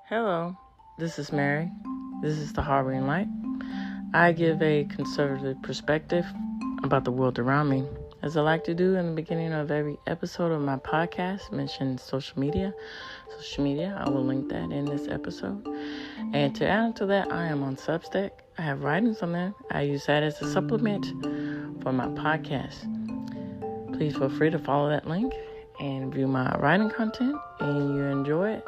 Hello, this is Mary. This is the Harboring Light. I give a conservative perspective about the world around me. As I like to do in the beginning of every episode of my podcast, mention social media. I will link that in this episode. And to add to that, I am on Substack. I have writings on there. I use that as a supplement for my podcast. Please feel free to follow that link and view my writing content, and you enjoy it,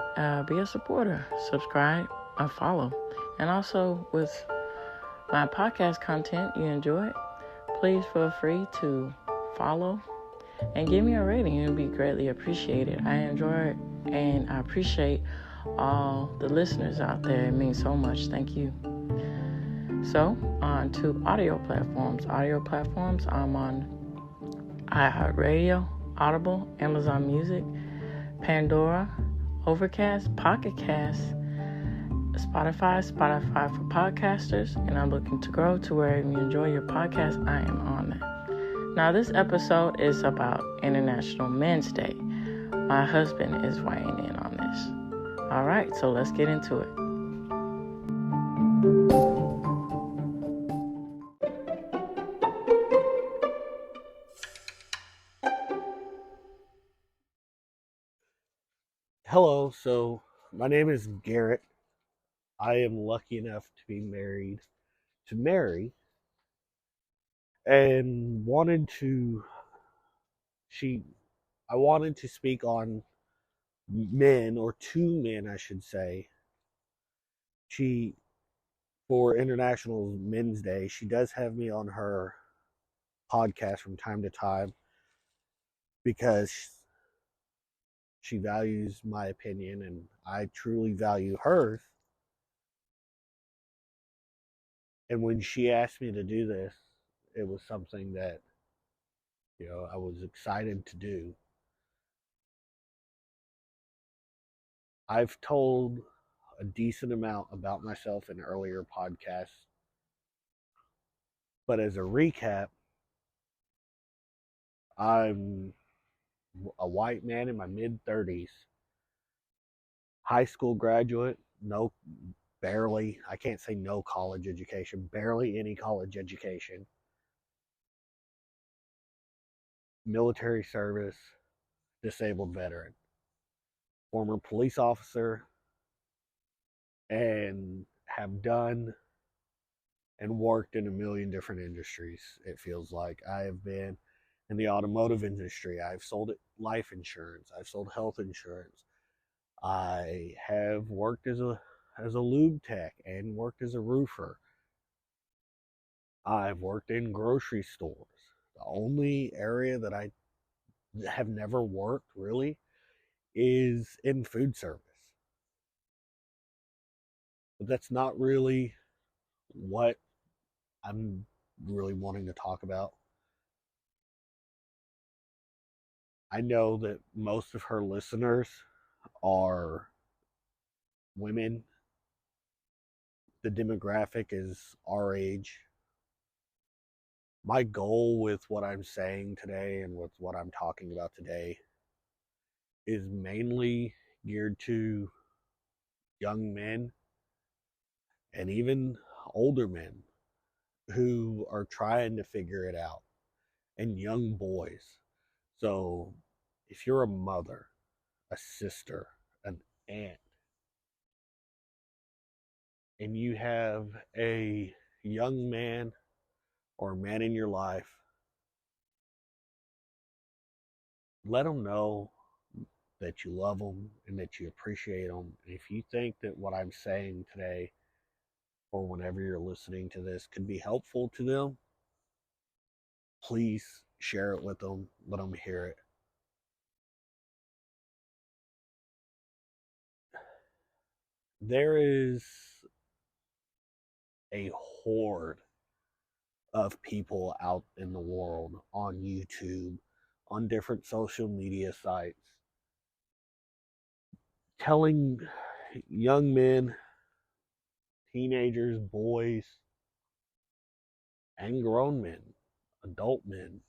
be a supporter, subscribe, and follow. And also with my podcast content, you enjoy it, please feel free to follow and give me a rating. It would be greatly appreciated. I enjoy it, and I appreciate all the listeners out there. It means so much. Thank you. So, on to audio platforms. I'm on iHeartRadio, Audible, Amazon Music, Pandora, Overcast, Pocket Cast, Spotify for podcasters, and I'm looking to grow to where you enjoy your podcast. I am on that. Now, this episode is about International Men's Day. My husband is weighing in on this. All right, so let's get into it. Hello, so my name is Garrett. I am lucky enough to be married to Mary and I wanted to speak on men, or two men I should say. For International Men's Day, she does have me on her podcast from time to time because she values my opinion and I truly value hers. And when she asked me to do this, it was something that, I was excited to do. I've told a decent amount about myself in earlier podcasts, but as a recap, I'm a white man in my mid-30s, high school graduate, I can't say no college education, barely any college education, military service, disabled veteran, former police officer, and have done and worked in a million different industries. It feels like I have been in the automotive industry. I've sold life insurance. I've sold health insurance. I have worked as a lube tech and worked as a roofer. I've worked in grocery stores. The only area that I have never worked really is in food service. But that's not really what I'm really wanting to talk about. I know that most of her listeners are women. The demographic is our age. My goal with what I'm saying today and with what I'm talking about today is mainly geared to young men and even older men who are trying to figure it out, and young boys. So if you're a mother, a sister, an aunt, and you have a young man or a man in your life, let them know that you love them and that you appreciate them. And if you think that what I'm saying today or whenever you're listening to this could be helpful to them, please share it with them. Let them hear it. There is a horde of people out in the world on YouTube, on different social media sites, telling young men, teenagers, boys, and grown men, adult men,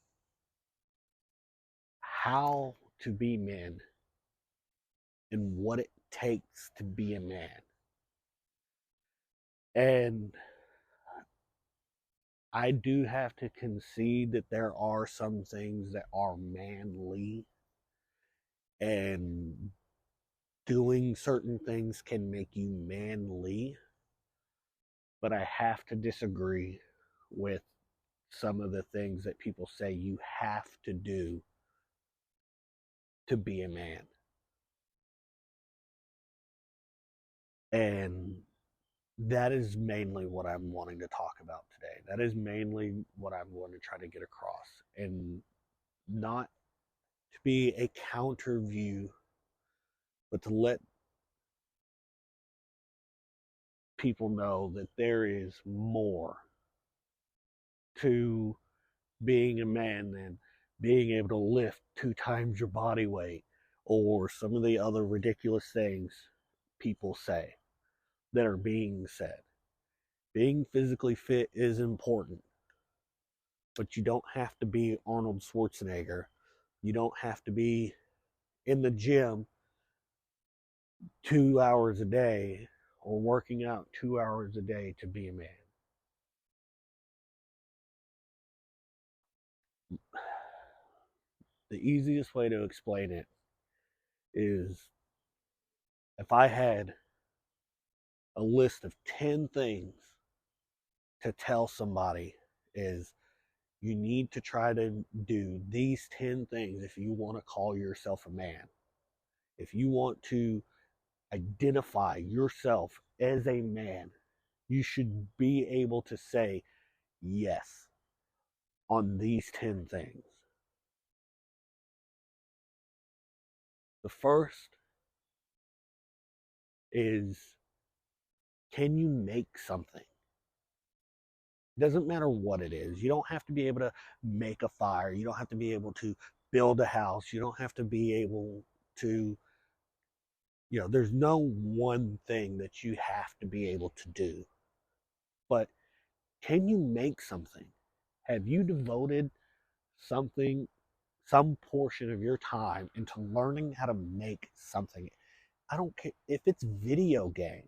how to be men and what it takes to be a man. And I do have to concede that there are some things that are manly, and doing certain things can make you manly, but I have to disagree with some of the things that people say you have to do to be a man. And that is mainly what I'm wanting to talk about today. That is mainly what I'm going to try to get across. And not to be a counter view, but to let people know that there is more to being a man than being able to lift 2 times your body weight or some of the other ridiculous things people say that are being said. Being physically fit is important, but you don't have to be Arnold Schwarzenegger. You don't have to be in the gym 2 hours a day or working out 2 hours a day to be a man. The easiest way to explain it is if I had a list of 10 things to tell somebody, is you need to try to do these 10 things if you want to call yourself a man. If you want to identify yourself as a man, you should be able to say yes on these 10 things. The first is, can you make something? It doesn't matter what it is. You don't have to be able to make a fire. You don't have to be able to build a house. You don't have to be able to, there's no one thing that you have to be able to do. But can you make something? Have you devoted something, some portion of your time into learning how to make something? I don't care if it's video games,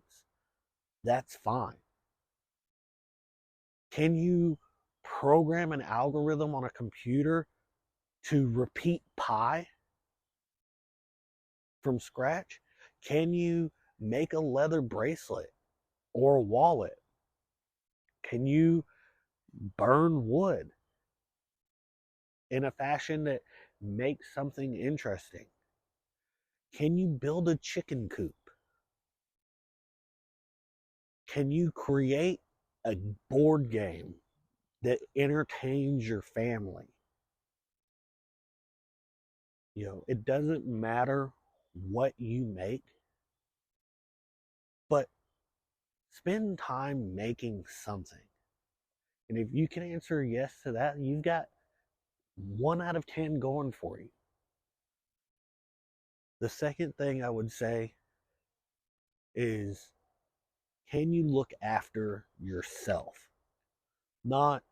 that's fine. Can you program an algorithm on a computer to repeat pi from scratch? Can you make a leather bracelet or a wallet? Can you burn wood in a fashion that makes something interesting? Can you build a chicken coop? Can you create a board game that entertains your family? It doesn't matter what you make, but spend time making something. And if you can answer yes to that, you've got 1 out of 10 going for you. The second thing I would say is, can you look after yourself? Not,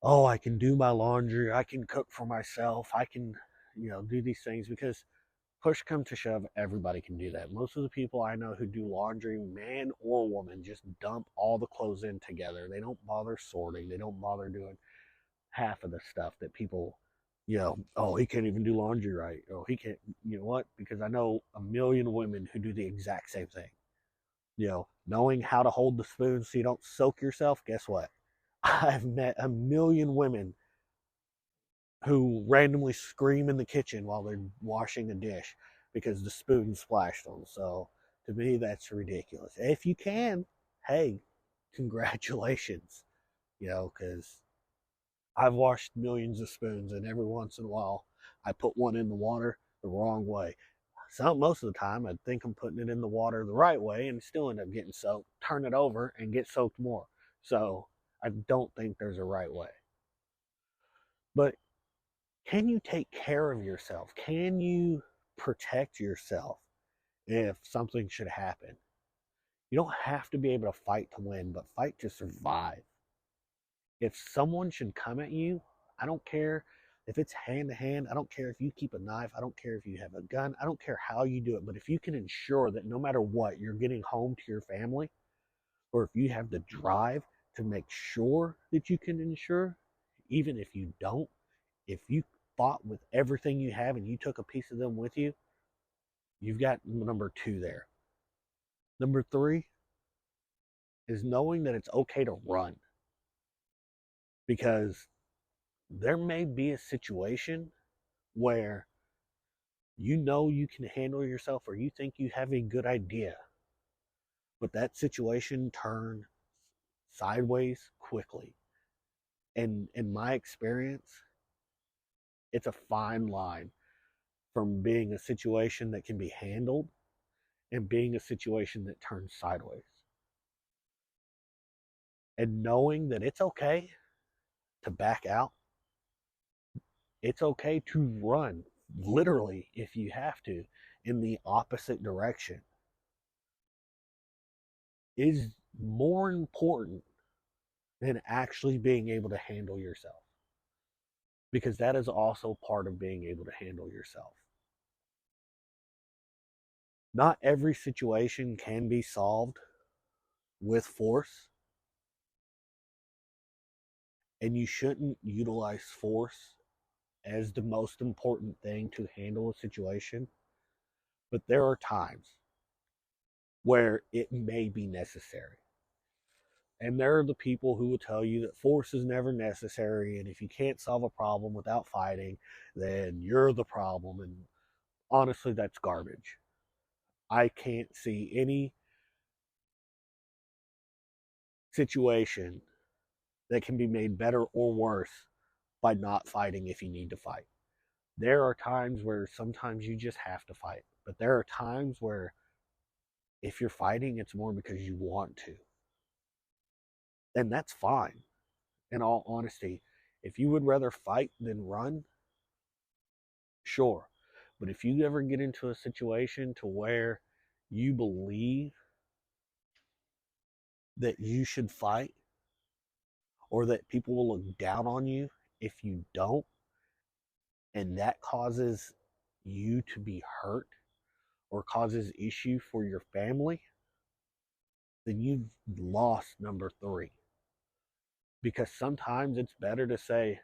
oh, I can do my laundry, I can cook for myself, I can, do these things, because push come to shove, everybody can do that. Most of the people I know who do laundry, man or woman, just dump all the clothes in together. They don't bother sorting. They don't bother doing half of the stuff that people, oh, he can't even do laundry right. Oh, he can't, you know what? Because I know a million women who do the exact same thing. Knowing how to hold the spoon so you don't soak yourself, guess what? I've met a million women who randomly scream in the kitchen while they're washing a dish because the spoon splashed them. So to me, that's ridiculous. If you can, hey, congratulations, because I've washed millions of spoons, and every once in a while I put one in the water the wrong way. Most of the time I think I'm putting it in the water the right way and still end up getting soaked, turn it over and get soaked more. So I don't think there's a right way. But can you take care of yourself? Can you protect yourself if something should happen? You don't have to be able to fight to win, but fight to survive. If someone should come at you, I don't care If it's hand to hand, I don't care if you keep a knife, I don't care if you have a gun, I don't care how you do it, but if you can ensure that no matter what, you're getting home to your family, or if you have the drive to make sure that you can ensure, even if you don't, if you fought with everything you have and you took a piece of them with you, you've got number two there. Number three is knowing that it's okay to run, because there may be a situation where you know you can handle yourself or you think you have a good idea, but that situation turned sideways quickly. And in my experience, it's a fine line from being a situation that can be handled and being a situation that turns sideways. And knowing that it's okay to back out, it's okay to run, literally, if you have to, in the opposite direction, is more important than actually being able to handle yourself. Because that is also part of being able to handle yourself. Not every situation can be solved with force, and you shouldn't utilize force as the most important thing to handle a situation. But there are times where it may be necessary. And there are the people who will tell you that force is never necessary, and if you can't solve a problem without fighting, then you're the problem. And honestly, that's garbage. I can't see any situation that can be made better or worse by not fighting if you need to fight. There are times where sometimes you just have to fight, but there are times where if you're fighting, it's more because you want to. And that's fine, in all honesty. If you would rather fight than run, sure. But if you ever get into a situation to where you believe that you should fight, or that people will look down on you if you don't, and that causes you to be hurt or causes issue for your family, then you've lost number three. Because sometimes it's better to say,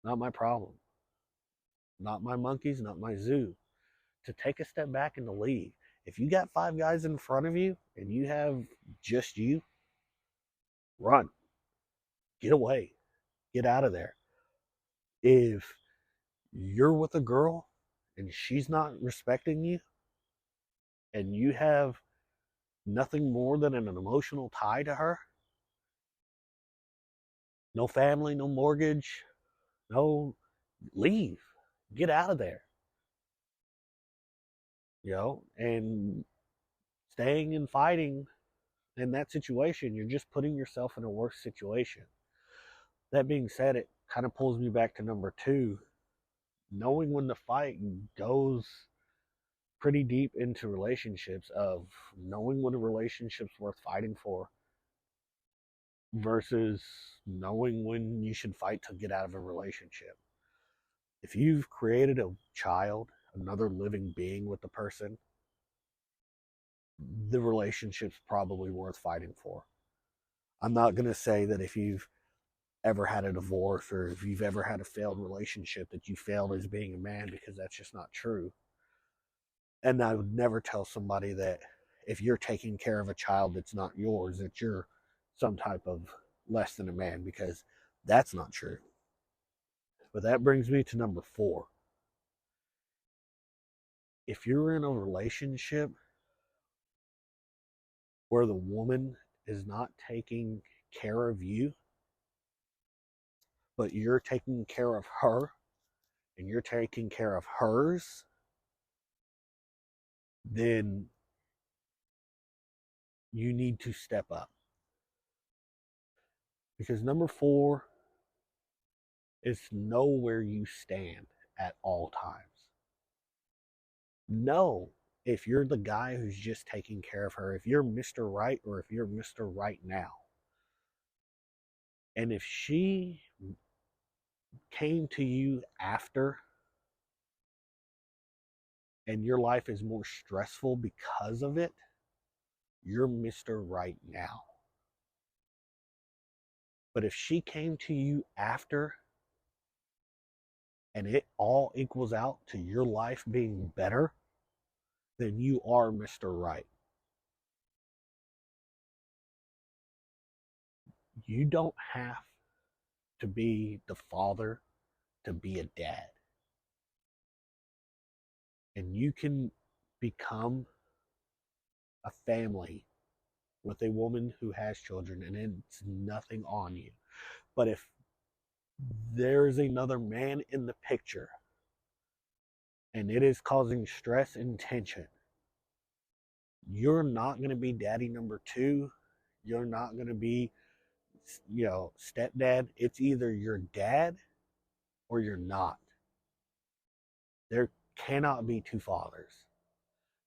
not my problem, not my monkeys, not my zoo, to take a step back and to leave. If you got five guys in front of you and you have just you, run, get away, get out of there. If you're with a girl and she's not respecting you and you have nothing more than an emotional tie to her, no family, no mortgage, no, leave, get out of there. And staying and fighting in that situation, you're just putting yourself in a worse situation. That being said, it kind of pulls me back to number two. Knowing when to fight goes pretty deep into relationships, of knowing when a relationship's worth fighting for versus knowing when you should fight to get out of a relationship. If you've created a child, another living being with the person, the relationship's probably worth fighting for. I'm not going to say that if you've ever had a divorce or if you've ever had a failed relationship that you failed as being a man, because that's just not true. And I would never tell somebody that if you're taking care of a child that's not yours, that you're some type of less than a man, because that's not true. But that brings me to number four. If you're in a relationship where the woman is not taking care of you, but you're taking care of her and you're taking care of hers, then you need to step up. Because number four is know where you stand at all times. Know if you're the guy who's just taking care of her, if you're Mr. Right or if you're Mr. Right now. And if she came to you after and your life is more stressful because of it, you're Mr. Right now. But if she came to you after and it all equals out to your life being better, then you are Mr. Right. You don't have to be the father to be a dad. And you can become a family with a woman who has children, and it's nothing on you. But if there's another man in the picture and it is causing stress and tension, you're not going to be daddy number two. You're not going to be, stepdad. It's either your dad or you're not. There cannot be two fathers.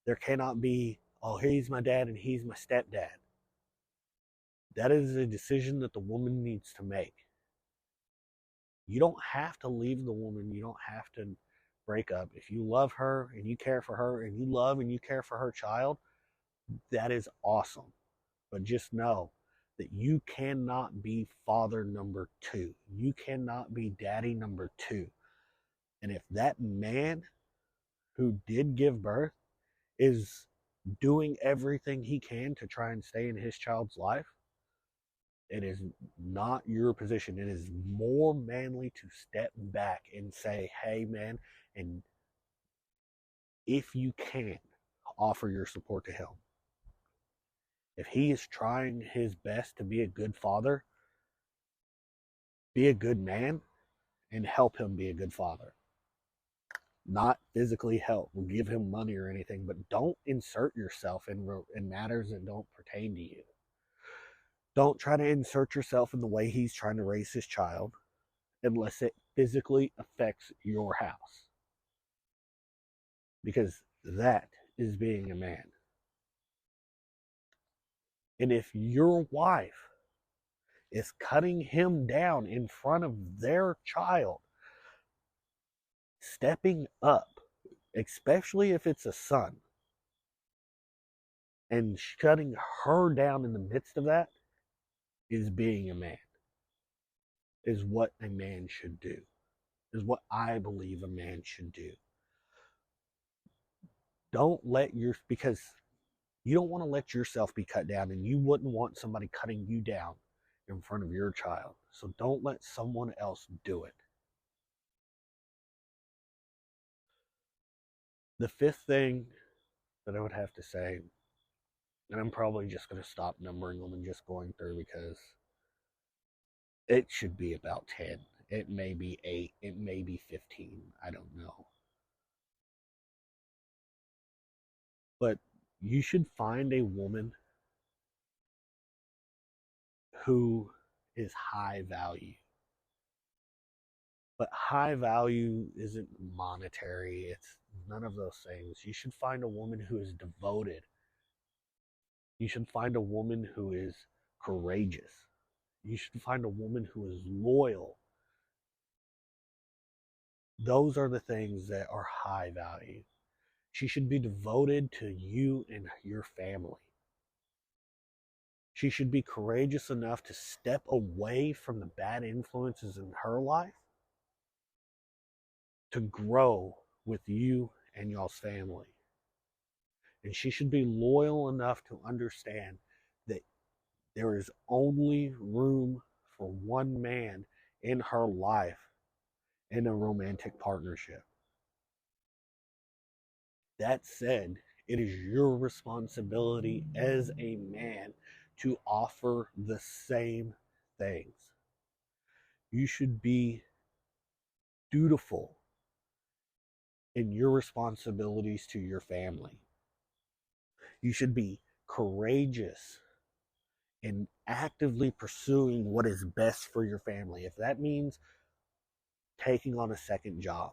There cannot be, oh, he's my dad and he's my stepdad. That is a decision that the woman needs to make. You don't have to leave the woman. You don't have to break up. If you love her and you care for her and you love and you care for her child, that is awesome. But just know that you cannot be father number two. You cannot be daddy number two. And if that man who did give birth is doing everything he can to try and stay in his child's life, it is not your position. It is more manly to step back and say, hey, man, and if you can, offer your support to him. If he is trying his best to be a good father, be a good man and help him be a good father. Not physically help, give him money or anything, but don't insert yourself in matters that don't pertain to you. Don't try to insert yourself in the way he's trying to raise his child unless it physically affects your house. Because that is being a man. And if your wife is cutting him down in front of their child, stepping up, especially if it's a son, and shutting her down in the midst of that, is being a man. Is what a man should do. Is what I believe a man should do. Because you don't want to let yourself be cut down, and you wouldn't want somebody cutting you down in front of your child. So don't let someone else do it. The fifth thing that I would have to say, and I'm probably just going to stop numbering them and just going through because it should be about 10. It may be 8. It may be 15. I don't know. But you should find a woman who is high value. But high value isn't monetary. It's none of those things. You should find a woman who is devoted. You should find a woman who is courageous. You should find a woman who is loyal. Those are the things that are high value. She should be devoted to you and your family. She should be courageous enough to step away from the bad influences in her life to grow with you and y'all's family. And she should be loyal enough to understand that there is only room for one man in her life in a romantic partnership. That said, it is your responsibility as a man to offer the same things. You should be dutiful in your responsibilities to your family. You should be courageous in actively pursuing what is best for your family. If that means taking on a second job,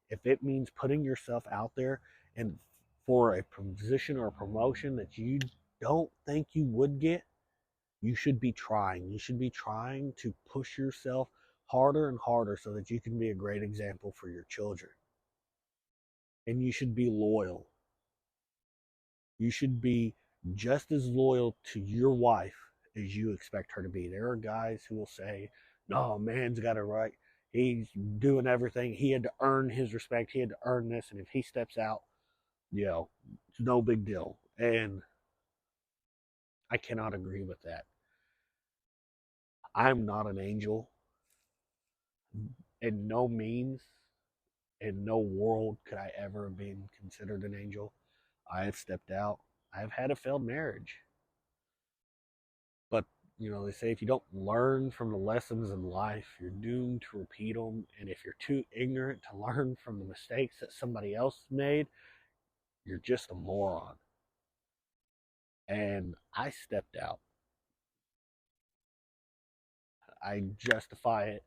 if it means putting yourself out there and for a position or a promotion that you don't think you would get, you should be trying. You should be trying to push yourself harder and harder so that you can be a great example for your children. And you should be loyal. You should be just as loyal to your wife as you expect her to be. There are guys who will say, no, man's got it right. He's doing everything. He had to earn his respect. He had to earn this. And if he steps out, it's no big deal. And I cannot agree with that. I'm not an angel. In no means, in no world could I ever have been considered an angel. I have stepped out. I've had a failed marriage. But, they say if you don't learn from the lessons in life, you're doomed to repeat them. And if you're too ignorant to learn from the mistakes that somebody else made, you're just a moron. And I stepped out. I justify it,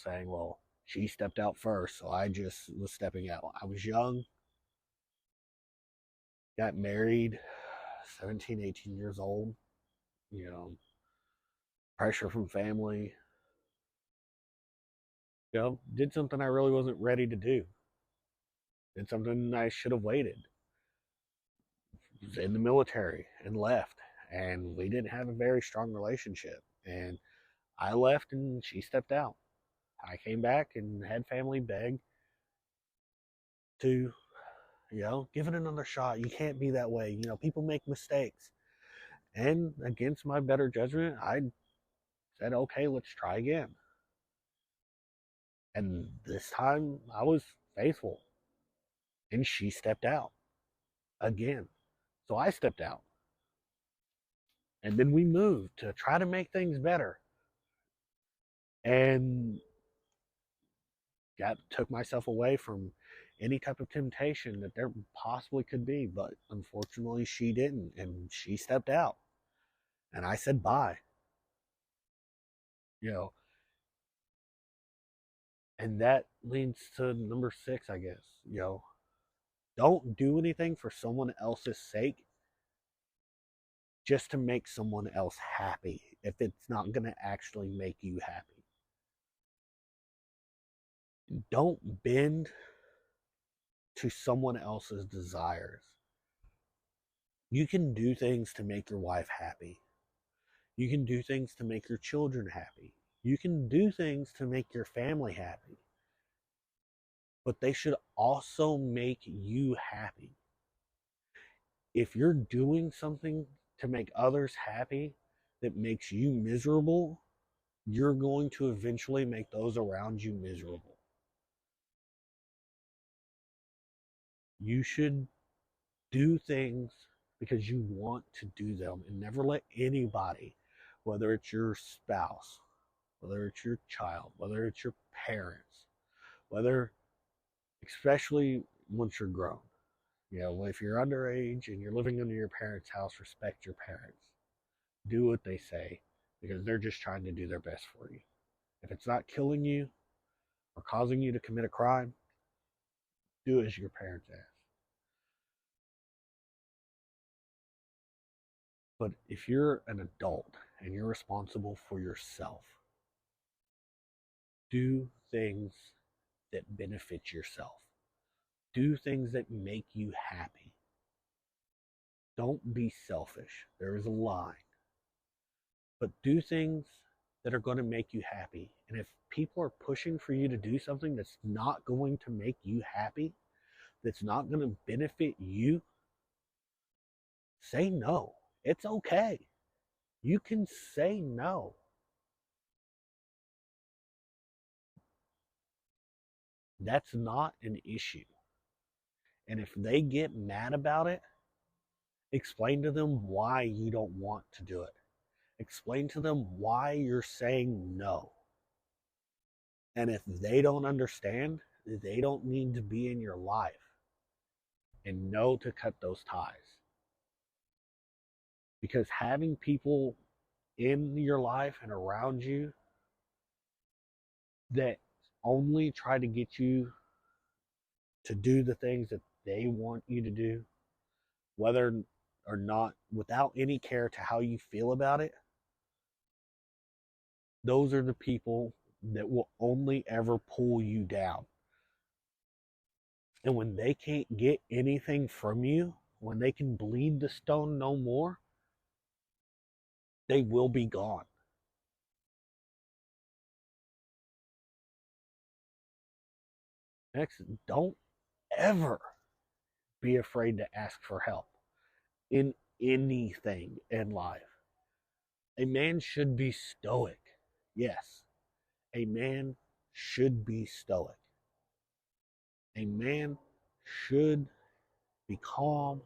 saying, well, she stepped out first, so I just was stepping out. I was young, got married, 17, 18 years old, pressure from family, did something I really wasn't ready to do. Did something I should have waited. Was in the military and left, and we didn't have a very strong relationship. And I left and she stepped out. I came back and had family beg to, give it another shot. You can't be that way. People make mistakes. And against my better judgment, I said, okay, let's try again. And this time I was faithful. And she stepped out again. So I stepped out. And then we moved to try to make things better. And took myself away from any type of temptation that there possibly could be. But unfortunately, she didn't. And she stepped out. And I said bye. And that leads to number 6, I guess. Don't do anything for someone else's sake just to make someone else happy if it's not going to actually make you happy. Don't bend to someone else's desires. You can do things to make your wife happy. You can do things to make your children happy. You can do things to make your family happy. But they should also make you happy. If you're doing something to make others happy that makes you miserable, you're going to eventually make those around you miserable. You should do things because you want to do them, and never let anybody, whether it's your spouse, whether it's your child, whether it's your parents, especially once you're grown. If you're underage and you're living under your parents' house, respect your parents. Do what they say because they're just trying to do their best for you. If it's not killing you or causing you to commit a crime, do as your parents ask. But if you're an adult and you're responsible for yourself, do things that benefit yourself. Do things that make you happy. Don't be selfish. There is a line. But do things that are going to make you happy. And if people are pushing for you to do something that's not going to make you happy, that's not going to benefit you, say no. It's okay. You can say no. That's not an issue. And if they get mad about it, explain to them why you don't want to do it. Explain to them why you're saying no. And if they don't understand, they don't need to be in your life. And know to cut those ties. Because having people in your life and around you that only try to get you to do the things that they want you to do, whether or not, without any care to how you feel about it, those are the people that will only ever pull you down. And when they can't get anything from you, when they can bleed the stone no more, they will be gone. Next, don't ever be afraid to ask for help in anything in life. A man should be stoic. Yes, a man should be stoic. A man should be calm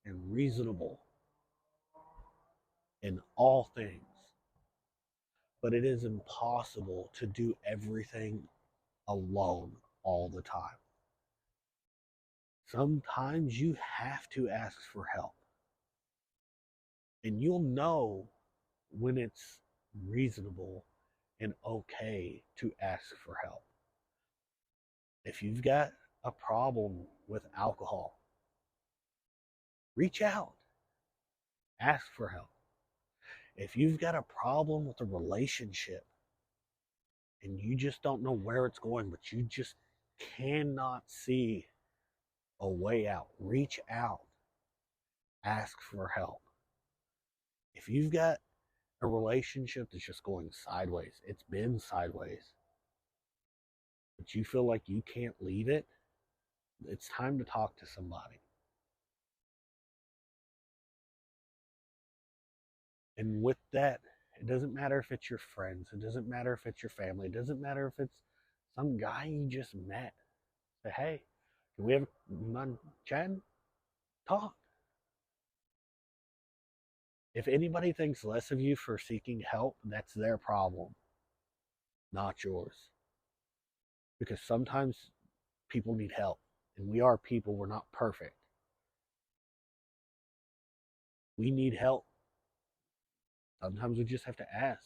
and reasonable in all things. But it is impossible to do everything alone all the time. Sometimes you have to ask for help. And you'll know when it's reasonable and okay to ask for help. If you've got a problem with alcohol, reach out, ask for help. If you've got a problem with a relationship and you just don't know where it's going, but you just cannot see a way out, reach out, ask for help. If you've got a relationship that's just going sideways, it's been sideways, but you feel like you can't leave it, it's time to talk to somebody. And with that, it doesn't matter if it's your friends, it doesn't matter if it's your family, it doesn't matter if it's some guy you just met. Say, hey, can we have a chat? Talk. If anybody thinks less of you for seeking help, that's their problem, not yours. Because sometimes people need help, and we are people, we're not perfect. We need help. Sometimes we just have to ask.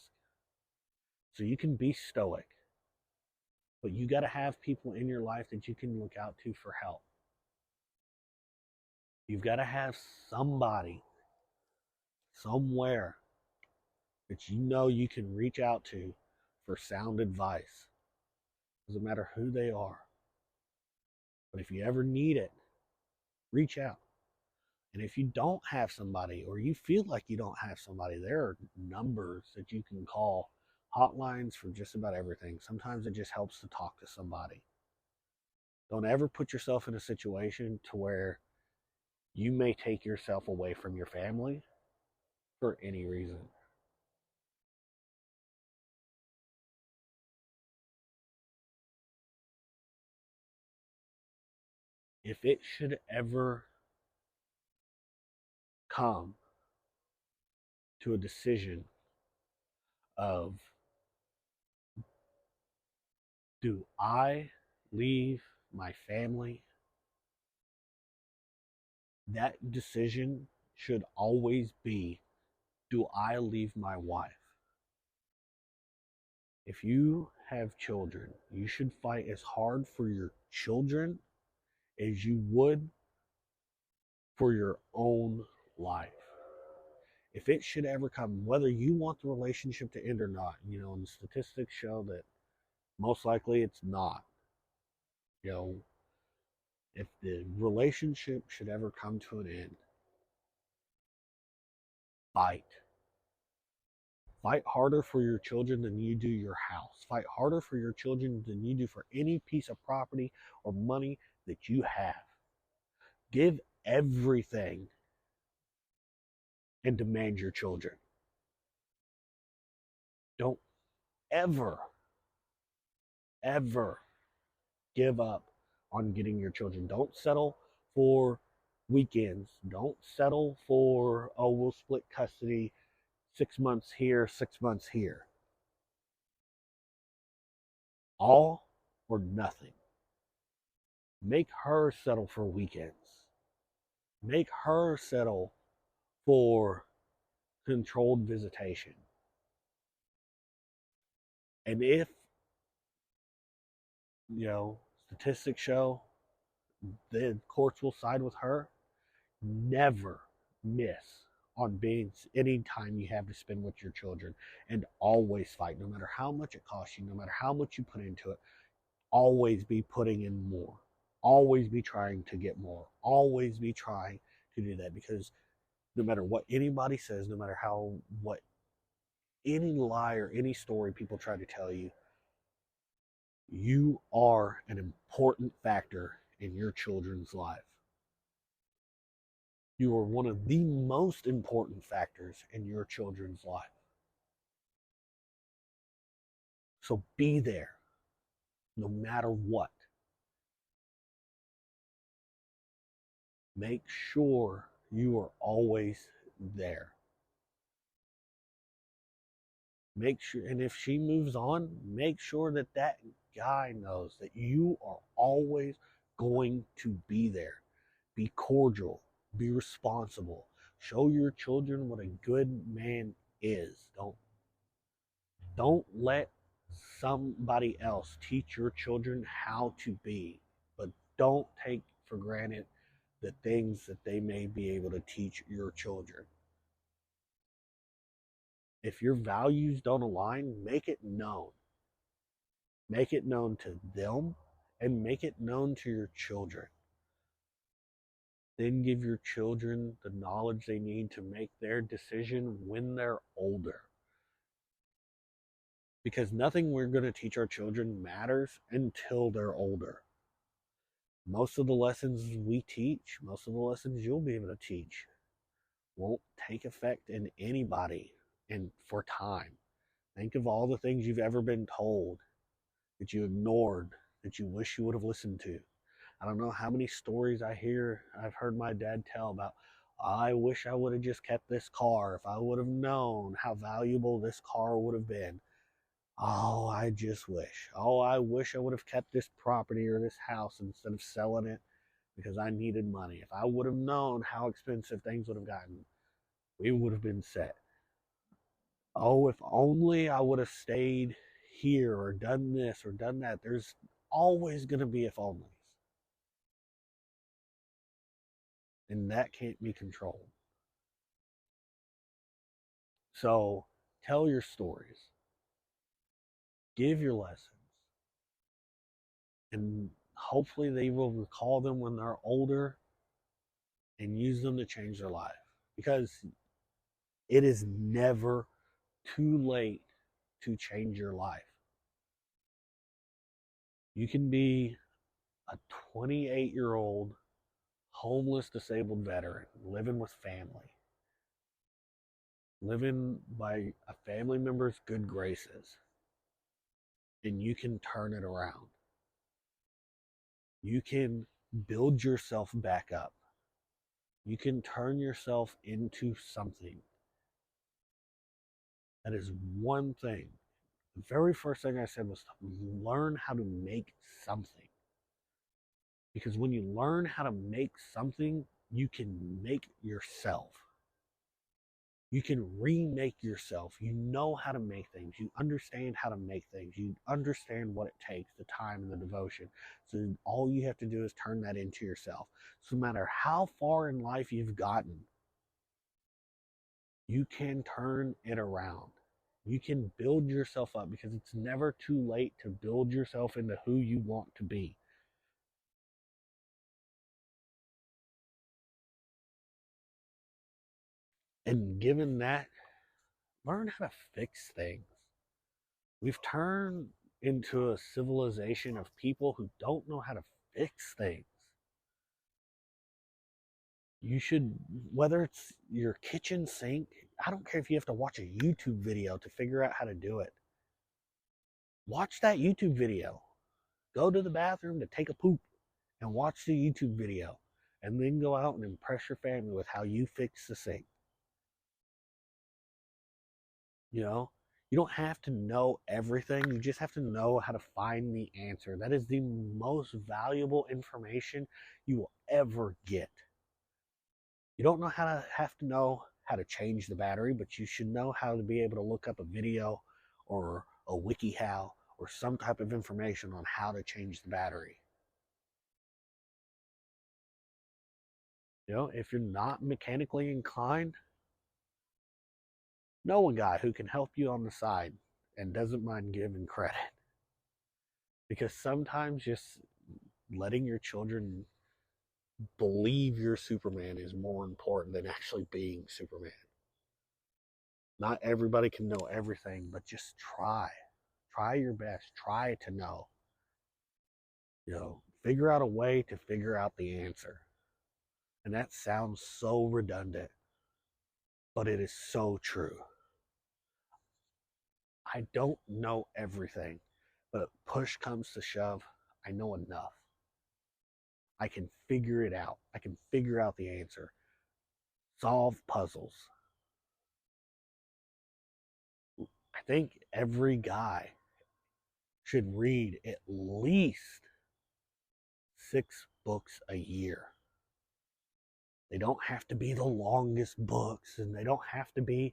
So you can be stoic, but you got to have people in your life that you can look out to for help. You've got to have somebody somewhere that you know you can reach out to for sound advice. Doesn't matter who they are. But if you ever need it, reach out. And if you don't have somebody, or you feel like you don't have somebody, there are numbers that you can call, hotlines for just about everything. Sometimes it just helps to talk to somebody. Don't ever put yourself in a situation to where you may take yourself away from your family for any reason. If it should ever come to a decision of, do I leave my family? That decision should always be, do I leave my wife? If you have children, you should fight as hard for your children as you would for your own life. If it should ever come, whether you want the relationship to end or not, and the statistics show that most likely it's not. If the relationship should ever come to an end, fight. Fight harder for your children than you do your house. Fight harder for your children than you do for any piece of property or money that you have. Give everything and demand your children. Don't ever, ever give up on getting your children. Don't settle for weekends. Don't settle for, oh, we'll split custody 6 months here, 6 months here. All or nothing. Make her settle for weekends. Make her settle for controlled visitation. And if, statistics show the courts will side with her, never miss on being any time you have to spend with your children, and always fight, no matter how much it costs you, no matter how much you put into it. Always be putting in more, always be trying to get more, always be trying to do that, because no matter what anybody says, no matter how what any lie or any story people try to tell you, you are an important factor in your children's life. You are one of the most important factors in your children's life. So be there no matter what. Make sure you are always there. Make sure, and if she moves on, make sure that that guy knows that you are always going to be there. Be cordial, be responsible. Show your children what a good man is. Don't let somebody else teach your children how to be, but don't take for granted the things that they may be able to teach your children. If your values don't align, make it known. Make it known to them and make it known to your children. Then give your children the knowledge they need to make their decision when they're older. Because nothing we're going to teach our children matters until they're older. Most of the lessons we teach, most of the lessons you'll be able to teach, won't take effect in anybody and for time. Think of all the things you've ever been told that you ignored, that you wish you would have listened to. I don't know how many stories I've heard my dad tell about, I wish I would have just kept this car. If I would have known how valuable this car would have been. Oh, I just wish. Oh, I wish I would have kept this property or this house instead of selling it because I needed money. If I would have known how expensive things would have gotten, we would have been set. Oh, if only I would have stayed here or done this or done that. There's always going to be if onlys. And that can't be controlled. So tell your stories, give your lessons, and hopefully they will recall them when they're older and use them to change their life. Because it is never too late to change your life. You can be a 28-year-old homeless, disabled veteran living with family, living by a family member's good graces, and you can turn it around. You can build yourself back up. You can turn yourself into something. That is one thing. The very first thing I said was learn how to make something. Because when you learn how to make something, you can make yourself. You can remake yourself. You know how to make things. You understand how to make things. You understand what it takes, the time and the devotion. So all you have to do is turn that into yourself. So no matter how far in life you've gotten, you can turn it around. You can build yourself up because it's never too late to build yourself into who you want to be. And given that, learn how to fix things. We've turned into a civilization of people who don't know how to fix things. You should, whether it's your kitchen sink, I don't care if you have to watch a YouTube video to figure out how to do it. Watch that YouTube video. Go to the bathroom to take a poop and watch the YouTube video. And then go out and impress your family with how you fix the sink. You know, you don't have to know everything. You just have to know how to find the answer. That is the most valuable information you will ever get. You don't have to know how to change the battery, but you should know how to be able to look up a video or a WikiHow or some type of information on how to change the battery. You know, if you're not mechanically inclined, Know a guy who can help you on the side and doesn't mind giving credit. Because sometimes just letting your children believe you're Superman is more important than actually being Superman. Not everybody can know everything, but just try. Try your best. Try to know. Figure out a way to figure out the answer. And that sounds so redundant, but it is so true. I don't know everything, but if push comes to shove, I know enough. I can figure it out. I can figure out the answer. Solve puzzles. I think every guy should read at least 6 books a year. They don't have to be the longest books, and they don't have to be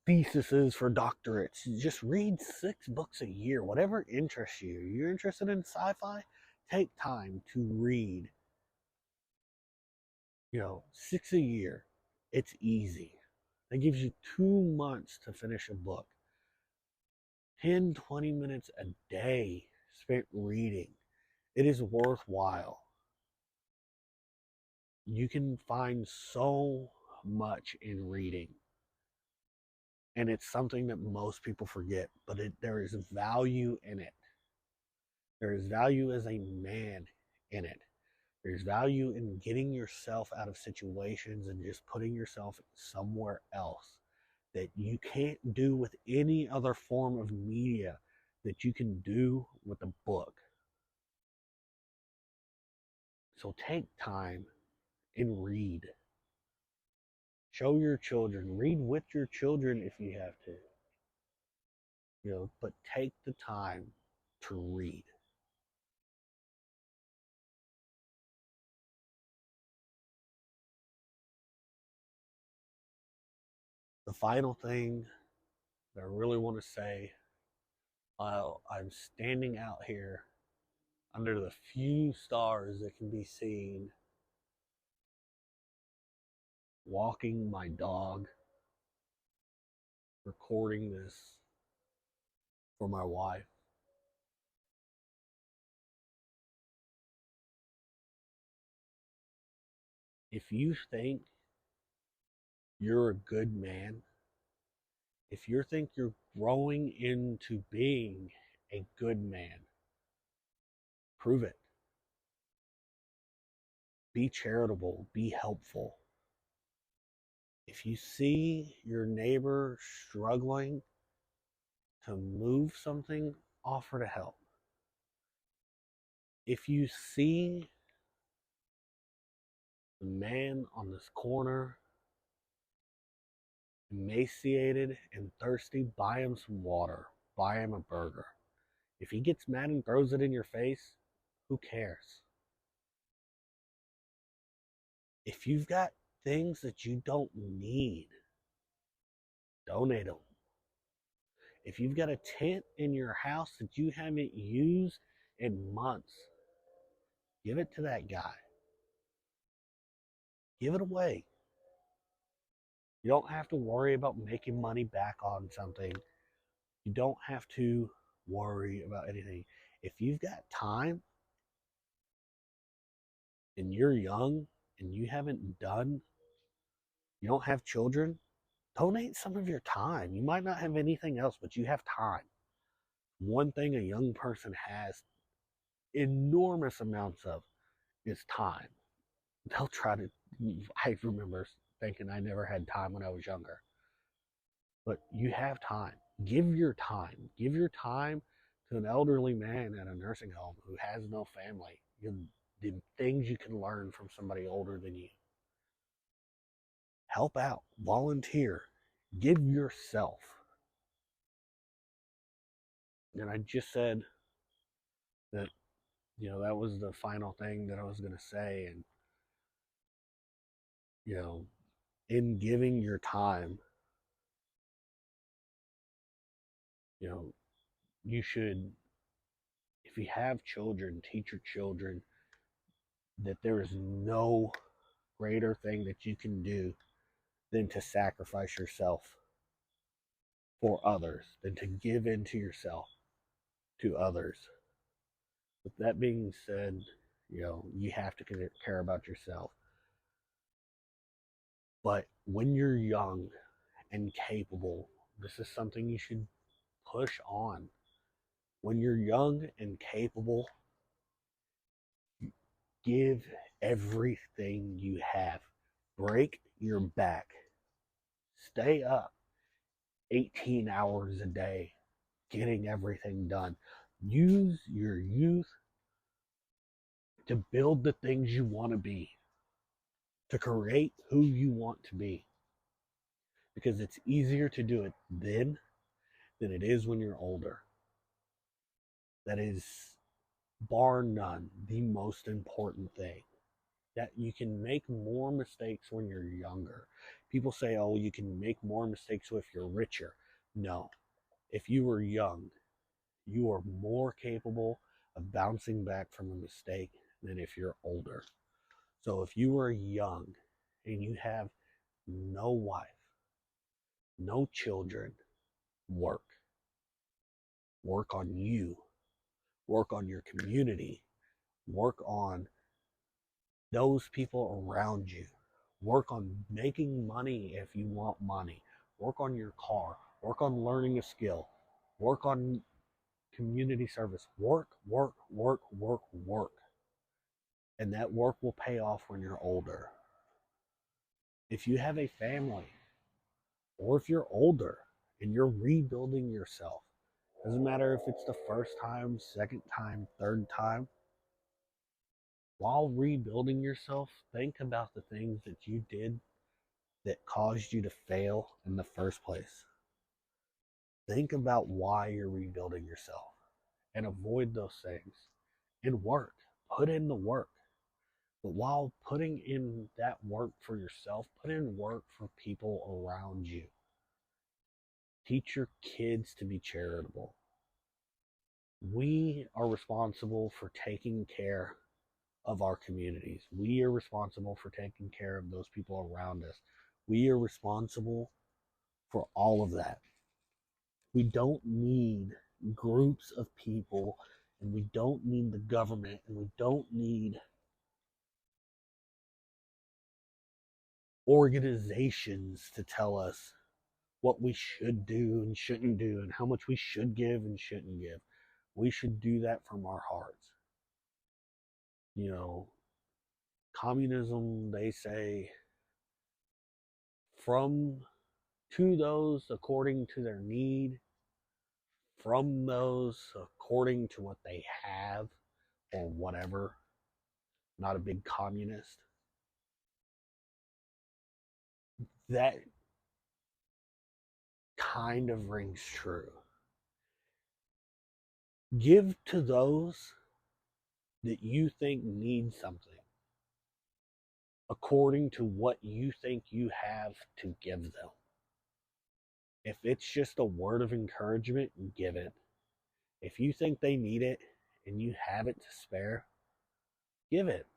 theses for doctorates. Just read 6 books a year, whatever interests you. You're interested in sci-fi? Take time to read. 6 a year. It's easy. That gives you 2 months to finish a book. 10, 20 minutes a day spent reading. It is worthwhile. You can find so much in reading. And it's something that most people forget, but there is value in it. There is value as a man in it. There's value in getting yourself out of situations and just putting yourself somewhere else that you can't do with any other form of media that you can do with a book. So take time and read. Show your children. Read with your children if you have to. But take the time to read. The final thing that I really want to say while I'm standing out here under the few stars that can be seen, walking my dog, recording this for my wife. If you think you're a good man, if you think you're growing into being a good man, prove it. Be charitable, be helpful. If you see your neighbor struggling to move something, offer to help. If you see the man on this corner emaciated and thirsty, buy him some water, buy him a burger. If he gets mad and throws it in your face, who cares? If you've got things that you don't need, donate them. If you've got a tent in your house that you haven't used in months, give it to that guy. Give it away. You don't have to worry about making money back on something. You don't have to worry about anything. If you've got time and you're young and you don't have children, donate some of your time. You might not have anything else, but you have time. One thing a young person has enormous amounts of is time. They'll try to, I remember thinking I never had time when I was younger. But you have time. Give your time. Give your time to an elderly man at a nursing home who has no family. The things you can learn from somebody older than you. Help out. Volunteer. Give yourself. And I just said that, that was the final thing that I was going to say. And, in giving your time, you should, if you have children, teach your children that there is no greater thing that you can do than to sacrifice yourself for others, than to give into yourself to others. With that being said, you have to care about yourself. But when you're young and capable, this is something you should push on. When you're young and capable, give everything you have. Break your back. Stay up 18 hours a day getting everything done. Use your youth to build the things you want to be, to create who you want to be. Because it's easier to do it then than it is when you're older. That is, bar none, the most important thing. That you can make more mistakes when you're younger. People say, oh, you can make more mistakes if you're richer. No. If you were young, you are more capable of bouncing back from a mistake than if you're older. So if you are young and you have no wife, no children, work. Work on you. Work on your community. Work on those people around you. Work on making money if you want money. Work on your car. Work on learning a skill. Work on community service. Work, work, work, work, work. And that work will pay off when you're older. If you have a family, or if you're older and you're rebuilding yourself, doesn't matter if it's the first time, second time, third time, while rebuilding yourself, think about the things that you did that caused you to fail in the first place. Think about why you're rebuilding yourself and avoid those things and work. Put in the work. But while putting in that work for yourself, put in work for people around you. Teach your kids to be charitable. We are responsible for taking care of our communities. We are responsible for taking care of those people around us. We are responsible for all of that. We don't need groups of people, and we don't need the government, and we don't need organizations to tell us what we should do and shouldn't do and how much we should give and shouldn't give. We should do that from our hearts. Communism, they say, from to those according to their need, from those according to what they have or whatever. Not a big communist. That kind of rings true. Give to those that you think need something according to what you think you have to give them. If it's just a word of encouragement, give it. If you think they need it and you have it to spare, give it.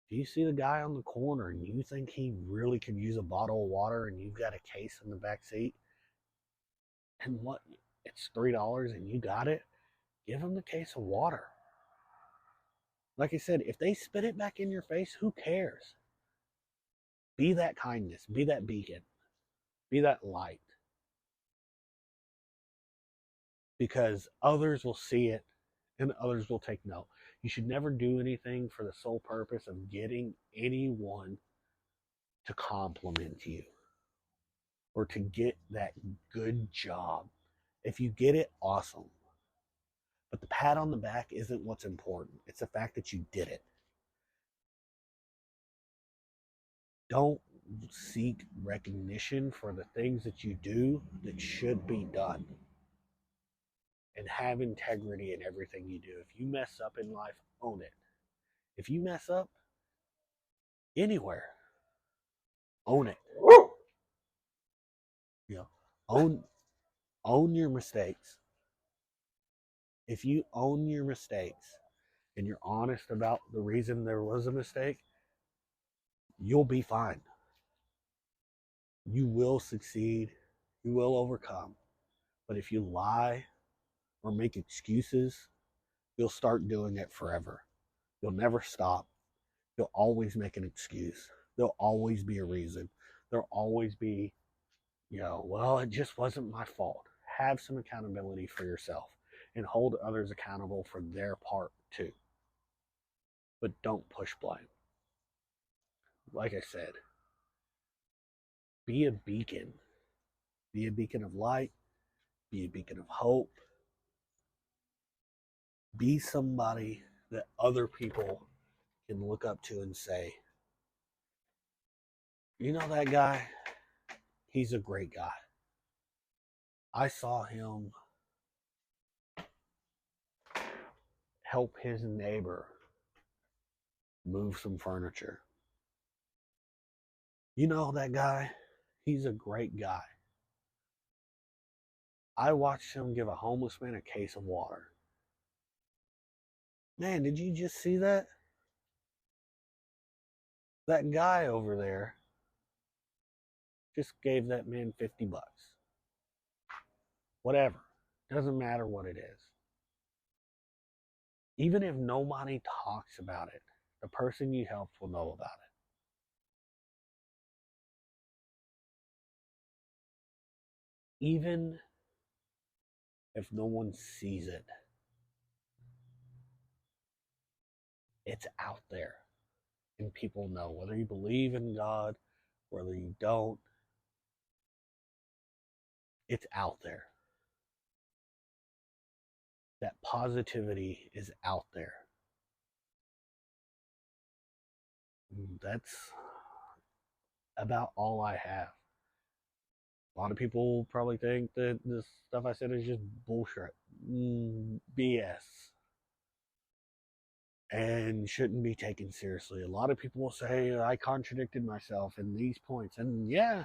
If you see the guy on the corner and you think he really could use a bottle of water and you've got a case in the back seat, and it's $3 and you got it, give him the case of water. Like I said, if they spit it back in your face, who cares? Be that kindness, be that beacon, be that light. Because others will see it and others will take note. You should never do anything for the sole purpose of getting anyone to compliment you or to get that good job. If you get it, awesome. But the pat on the back isn't what's important. It's the fact that you did it. Don't seek recognition for the things that you do that should be done. And have integrity in everything you do. If you mess up in life, own it. If you mess up anywhere, own it. Own your mistakes. If you own your mistakes and you're honest about the reason there was a mistake, you'll be fine. You will succeed. You will overcome. But if you lie or make excuses, you'll start doing it forever. You'll never stop. You'll always make an excuse. There'll always be a reason. There'll always be, well, it just wasn't my fault. Have some accountability for yourself and hold others accountable for their part too. But don't push blame. Like I said, be a beacon. Be a beacon of light. Be a beacon of hope. Be somebody that other people can look up to and say, you know that guy? He's a great guy. I saw him help his neighbor move some furniture. You know that guy? He's a great guy. I watched him give a homeless man a case of water. Man, did you just see that? That guy over there just gave that man $50. Whatever. Doesn't matter what it is. Even if nobody talks about it, the person you helped will know about it. Even if no one sees it, it's out there. And people know whether you believe in God, whether you don't, it's out there. That positivity is out there. That's about all I have. A lot of people probably think that this stuff I said is just bullshit, BS, and shouldn't be taken seriously. A lot of people will say I contradicted myself in these points, and yeah,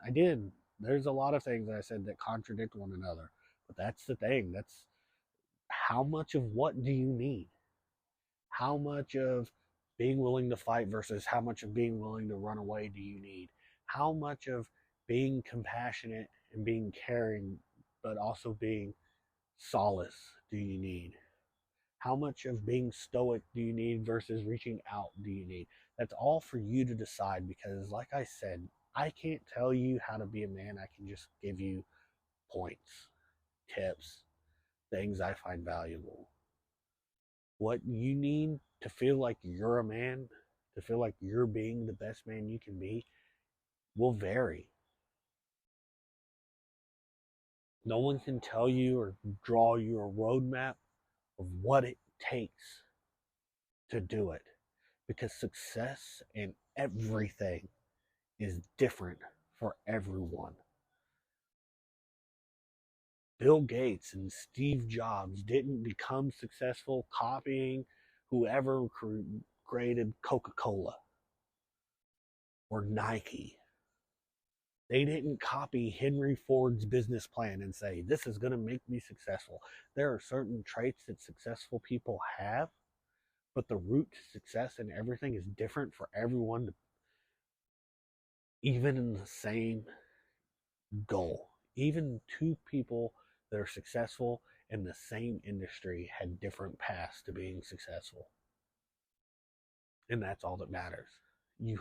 I did. There's a lot of things that I said that contradict one another, but that's the thing. That's how much of what do you need? How much of being willing to fight versus how much of being willing to run away do you need? How much of being compassionate and being caring, but also being solace do you need? How much of being stoic do you need versus reaching out do you need? That's all for you to decide because, like I said, I can't tell you how to be a man. I can just give you points, tips, things I find valuable. What you need to feel like you're a man, to feel like you're being the best man you can be, will vary. No one can tell you or draw you a roadmap of what it takes to do it because success in everything is different for everyone. Bill Gates and Steve Jobs didn't become successful copying whoever created Coca-Cola or Nike. They didn't copy Henry Ford's business plan and say, this is going to make me successful. There are certain traits that successful people have, but the route to success and everything is different for everyone, even in the same goal. Even two people that are successful in the same industry had different paths to being successful. And that's all that matters. You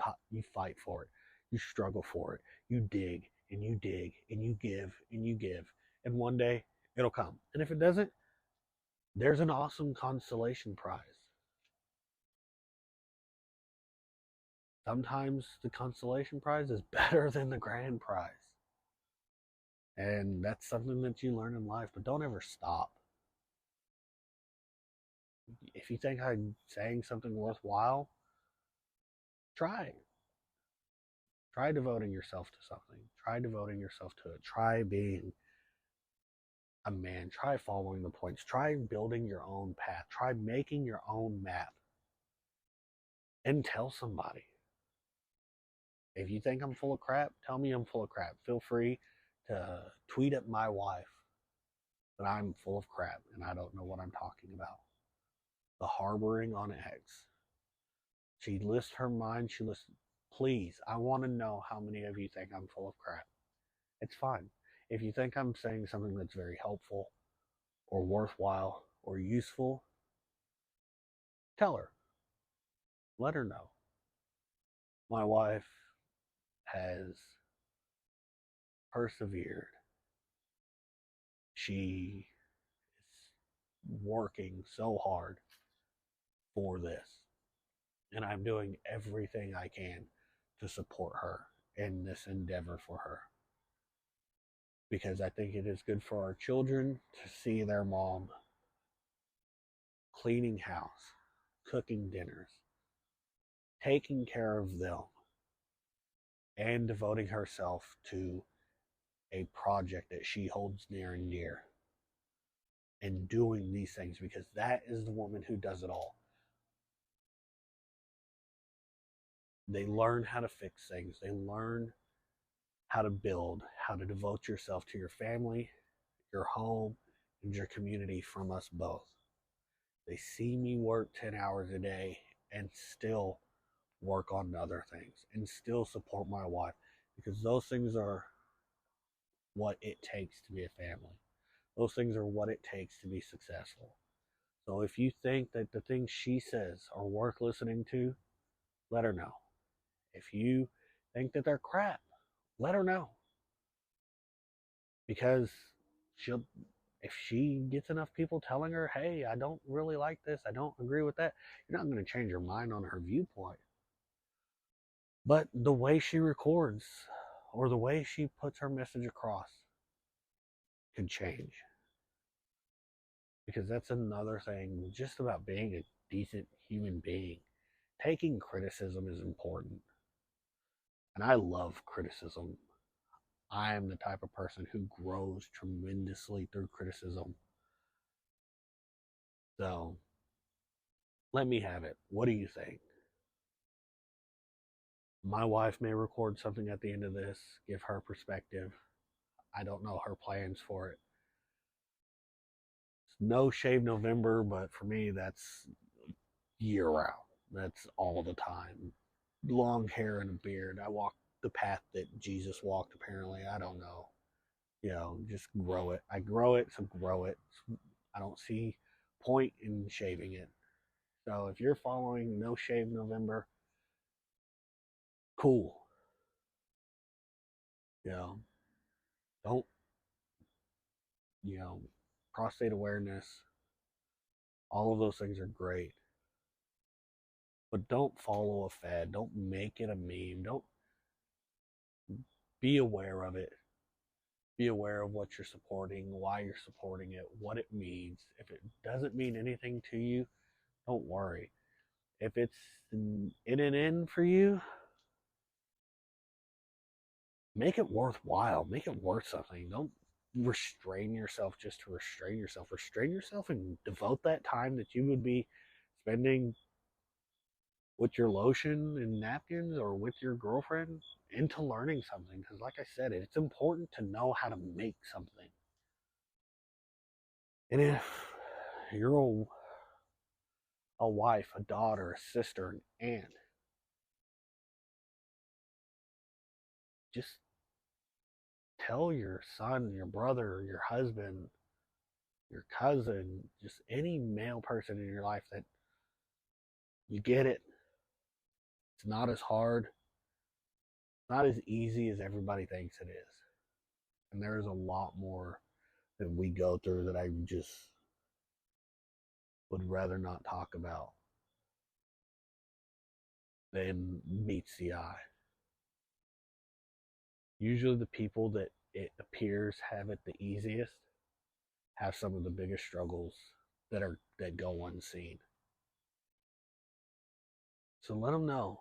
fight for it. You struggle for it. You dig and you dig and you give and you give. And one day it'll come. And if it doesn't, there's an awesome consolation prize. Sometimes the consolation prize is better than the grand prize. And that's something that you learn in life, but don't ever stop. If you think I'm saying something worthwhile, try. Try devoting yourself to something. Try devoting yourself to it. Try being a man. Try following the points. Try building your own path. Try making your own map. And tell somebody. If you think I'm full of crap, tell me I'm full of crap. Feel free to tweet at my wife that I'm full of crap and I don't know what I'm talking about. The harboring on X. She lists her mind. She lists Please, I want to know how many of you think I'm full of crap. It's fine. If you think I'm saying something that's very helpful or worthwhile or useful, tell her. Let her know. My wife has persevered. She is working so hard for this. And I'm doing everything I can to support her in this endeavor for her. Because I think it is good for our children to see their mom cleaning house, cooking dinners, taking care of them, and devoting herself to a project that she holds near and dear. And doing these things, because that is the woman who does it all. They learn how to fix things. They learn how to build, how to devote yourself to your family, your home, and your community from us both. They see me work 10 hours a day and still work on other things and still support my wife, because those things are what it takes to be a family. Those things are what it takes to be successful. So if you think that the things she says are worth listening to, let her know. If you think that they're crap, let her know. Because if she gets enough people telling her, hey, I don't really like this, I don't agree with that, you're not going to change your mind on her viewpoint. But the way she records or the way she puts her message across can change. Because that's another thing just about being a decent human being. Taking criticism is important. And I love criticism. I am the type of person who grows tremendously through criticism. So, let me have it. What do you think? My wife may record something at the end of this, give her perspective. I don't know her plans for it. It's no shave November, but for me, that's year round. That's all the time. Long hair and a beard. I walk the path that Jesus walked, apparently. I don't know. Just grow it. I grow it, so grow it. I don't see point in shaving it. So if you're following No Shave November, cool. Don't, prostate awareness, all of those things are great. But don't follow a fad. Don't make it a meme. Don't be aware of it. Be aware of what you're supporting, why you're supporting it, what it means. If it doesn't mean anything to you, don't worry. If it's in and in for you, make it worthwhile. Make it worth something. Don't restrain yourself just to restrain yourself. Restrain yourself and devote that time that you would be spending with your lotion and napkins or with your girlfriend into learning something. Because, like I said, it's important to know how to make something. And if you're a wife, a daughter, a sister, an aunt, just tell your son, your brother, your husband, your cousin, just any male person in your life that you get it. It's not as hard, not as easy as everybody thinks it is. And there's a lot more that we go through that I just would rather not talk about than meets the eye. Usually the people that it appears have it the easiest have some of the biggest struggles that go unseen. So let them know.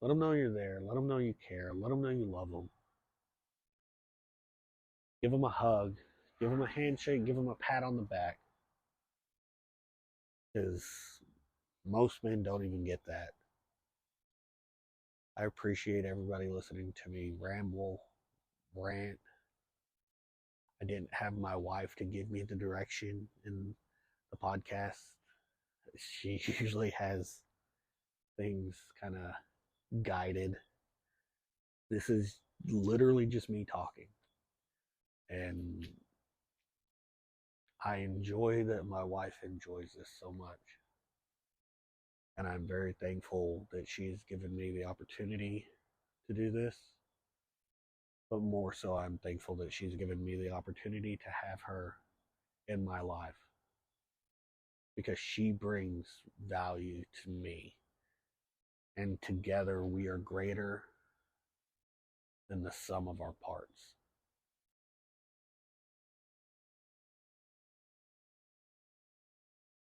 Let them know you're there. Let them know you care. Let them know you love them. Give them a hug. Give them a handshake. Give them a pat on the back. Because most men don't even get that. I appreciate everybody listening to me ramble, rant. I didn't have my wife to give me the direction in the podcast. She usually has things kind of guided. This is literally just me talking. And I enjoy that my wife enjoys this so much. And I'm very thankful that she has given me the opportunity to do this. But more so, I'm thankful that she's given me the opportunity to have her in my life, because she brings value to me. And together we are greater than the sum of our parts.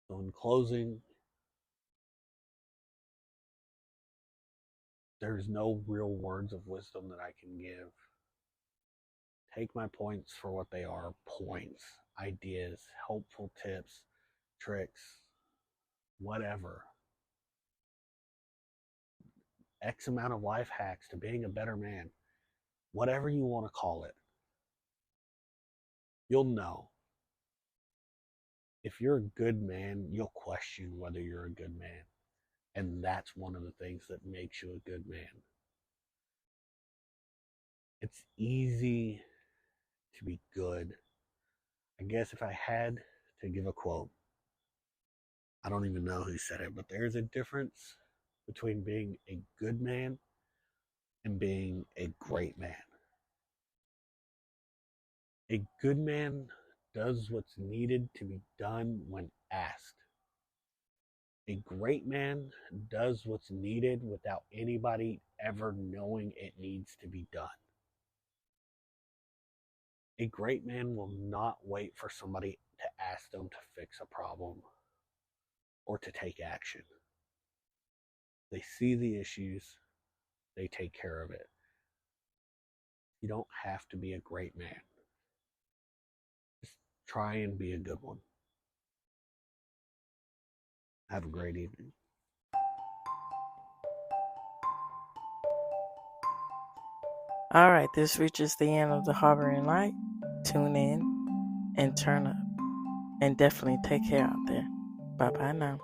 So, in closing, there's no real words of wisdom that I can give. Take my points for what they are: points, ideas, helpful tips, tricks, whatever. X amount of life hacks to being a better man, whatever you want to call it. You'll know. If you're a good man, you'll question whether you're a good man. And that's one of the things that makes you a good man. It's easy to be good. I guess if I had to give a quote, I don't even know who said it, but there's a difference between being a good man and being a great man. A good man does what's needed to be done when asked. A great man does what's needed without anybody ever knowing it needs to be done. A great man will not wait for somebody to ask them to fix a problem or to take action. They see the issues, they take care of it. You don't have to be a great man. Just try and be a good one. Have a great evening. All right, this reaches the end of the Harboring Light. Tune in and turn up. And definitely take care out there. Bye-bye now.